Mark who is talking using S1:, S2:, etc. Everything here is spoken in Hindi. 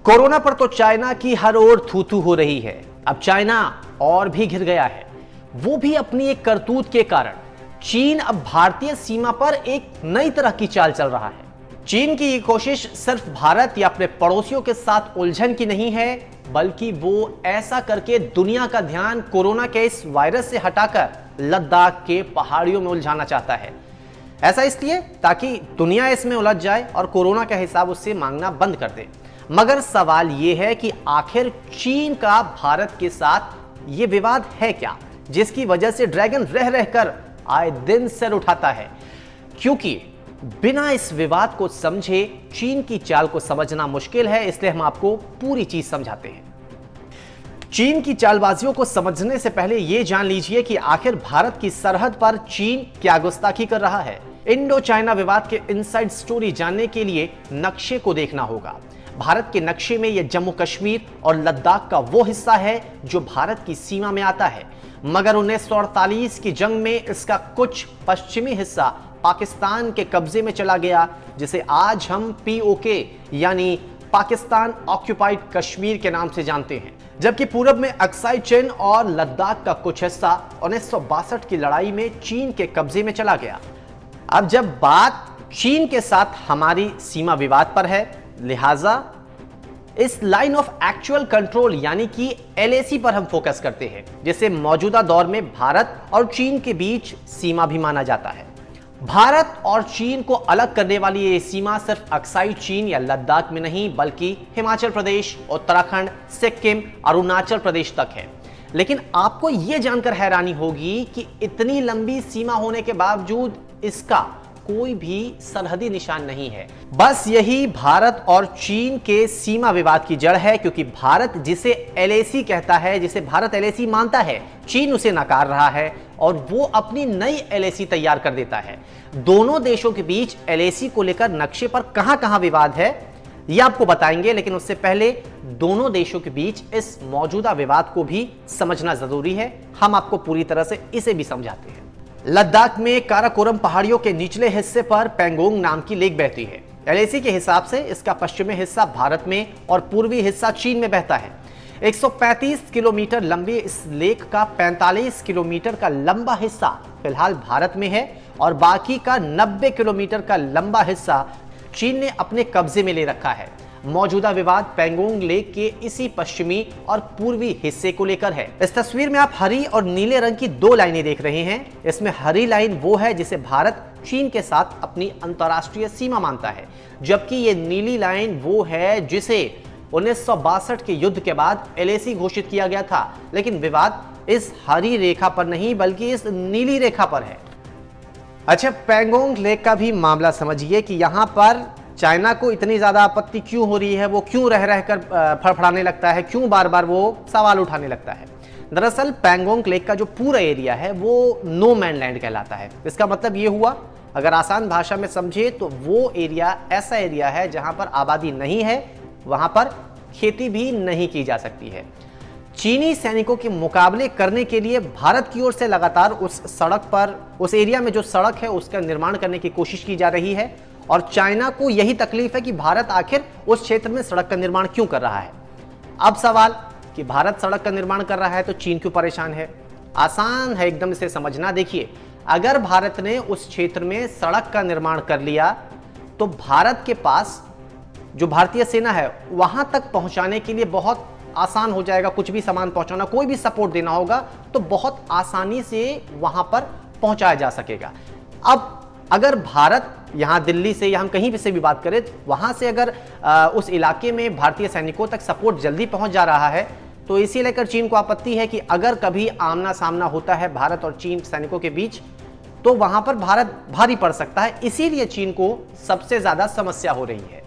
S1: कोरोना पर तो चाइना की हर ओर थू थू हो रही है। अब चाइना और भी घिर गया है, वो भी अपनी एक करतूत के कारण। चीन अब भारतीय सीमा पर एक नई तरह की चाल चल रहा है। चीन की ये कोशिश सिर्फ भारत या अपने पड़ोसियों के साथ उलझन की नहीं है, बल्कि वो ऐसा करके दुनिया का ध्यान कोरोना के इस वायरस से हटाकर लद्दाख के पहाड़ियों में उलझाना चाहता है। ऐसा इसलिए ताकि दुनिया इसमें उलझ जाए और कोरोना का हिसाब उससे मांगना बंद कर दे। मगर सवाल यह है कि आखिर चीन का भारत के साथ यह विवाद है क्या, जिसकी वजह से ड्रैगन रह रहकर आए दिन सिर उठाता है। क्योंकि बिना इस विवाद को समझे चीन की चाल को समझना मुश्किल है, इसलिए हम आपको पूरी चीज समझाते हैं। चीन की चालबाजियों को समझने से पहले यह जान लीजिए कि आखिर भारत की सरहद पर चीन क्या गुस्ताखी कर रहा है। इंडो चाइना विवाद के इनसाइड स्टोरी जानने के लिए नक्शे को देखना होगा। भारत के नक्शे में यह जम्मू कश्मीर और लद्दाख का वो हिस्सा है जो भारत की सीमा में आता है, मगर 1948 की जंग में इसका कुछ पश्चिमी हिस्सा पाकिस्तान के कब्जे में चला गया, जिसे आज हम POK यानी पाकिस्तान ऑक्यूपाइड कश्मीर के नाम से जानते हैं। जबकि पूरब में अक्साई चिन और लद्दाख का कुछ हिस्सा 1962 की लड़ाई में चीन के कब्जे में चला गया। अब जब बात चीन के साथ हमारी सीमा विवाद पर है, लिहाजा इस लाइन ऑफ एक्चुअल कंट्रोल यानी कि LAC पर हम फोकस करते हैं, जिसे मौजूदा दौर में भारत और चीन के बीच सीमा भी माना जाता है। भारत और चीन को अलग करने वाली ये सीमा सिर्फ अक्साई चीन या लद्दाख में नहीं, बल्कि हिमाचल प्रदेश, उत्तराखंड, सिक्किम, अरुणाचल प्रदेश तक है। लेकिन आपको यह जानकर हैरानी होगी कि इतनी लंबी सीमा होने के बावजूद इसका कोई भी सरहदी निशान नहीं है। बस यही भारत और चीन के सीमा विवाद की जड़ है, क्योंकि भारत जिसे LAC कहता है, जिसे भारत LAC मानता है, चीन उसे नकार रहा है और वो अपनी नई LAC तैयार कर देता है। दोनों देशों के बीच LAC को लेकर नक्शे पर कहां-कहां विवाद है, यह आपको बताएंगे, लेकिन उससे पहले दोनों देशों के बीच इस मौजूदा विवाद को भी समझना जरूरी है। हम आपको पूरी तरह से इसे भी समझाते हैं। लद्दाख में काराकोरम पहाड़ियों के निचले हिस्से पर पेंगोंग नाम की लेक बहती है। LAC के हिसाब से इसका पश्चिमी हिस्सा भारत में और पूर्वी हिस्सा चीन में बहता है। 135 किलोमीटर लंबी इस लेक का 45 किलोमीटर का लंबा हिस्सा फिलहाल भारत में है और बाकी का 90 किलोमीटर का लंबा हिस्सा चीन ने अपने कब्जे में ले रखा है। मौजूदा विवाद पेंगोंग लेक के इसी पश्चिमी और पूर्वी हिस्से को लेकर है। इस तस्वीर में आप हरी और नीले रंग की दो लाइनें देख रहे हैं। इसमें हरी लाइन वो है जिसे भारत चीन के साथ अपनी अंतर्राष्ट्रीय सीमा मानता है, जबकि ये नीली लाइन वो है जिसे 1962 के युद्ध के बाद LAC घोषित किया गया था। लेकिन विवाद इस हरी रेखा पर नहीं, बल्कि इस नीली रेखा पर है। अच्छा, पेंगोंग लेक का भी मामला समझिए कि यहाँ पर चाइना को इतनी ज्यादा आपत्ति क्यों हो रही है, वो क्यों रह रहकर फड़फड़ाने लगता है, क्यों बार बार वो सवाल उठाने लगता है। दरअसल पेंगोंग लेक का जो पूरा एरिया है वो नो मैन लैंड कहलाता है। इसका मतलब ये हुआ, अगर आसान भाषा में समझे तो वो एरिया ऐसा एरिया है जहां पर आबादी नहीं है, वहां पर खेती भी नहीं की जा सकती है। चीनी सैनिकों के मुकाबले करने के लिए भारत की ओर से लगातार उस सड़क पर, उस एरिया में जो सड़क है उसका निर्माण करने की कोशिश की जा रही है और चाइना को यही तकलीफ है कि भारत आखिर उस क्षेत्र में सड़क का निर्माण क्यों कर रहा है। अब सवाल कि भारत सड़क का निर्माण कर रहा है तो चीन क्यों परेशान है? आसान है एकदम इसे समझना। देखिए, अगर भारत ने उस क्षेत्र में सड़क का निर्माण कर लिया तो भारत के पास जो भारतीय सेना है वहां तक पहुंचाने के लिए बहुत आसान हो जाएगा। कुछ भी सामान पहुंचाना, कोई भी सपोर्ट देना होगा तो बहुत आसानी से वहां पर पहुंचाया जा सकेगा। अब अगर भारत यहां दिल्ली से या हम कहीं भी से भी बात करें, वहां से अगर उस इलाके में भारतीय सैनिकों तक सपोर्ट जल्दी पहुंच जा रहा है, तो इसी लेकर चीन को आपत्ति है कि अगर कभी आमना सामना होता है भारत और चीन सैनिकों के बीच तो वहां पर भारत भारी पड़ सकता है। इसीलिए चीन को सबसे ज्यादा समस्या हो रही है।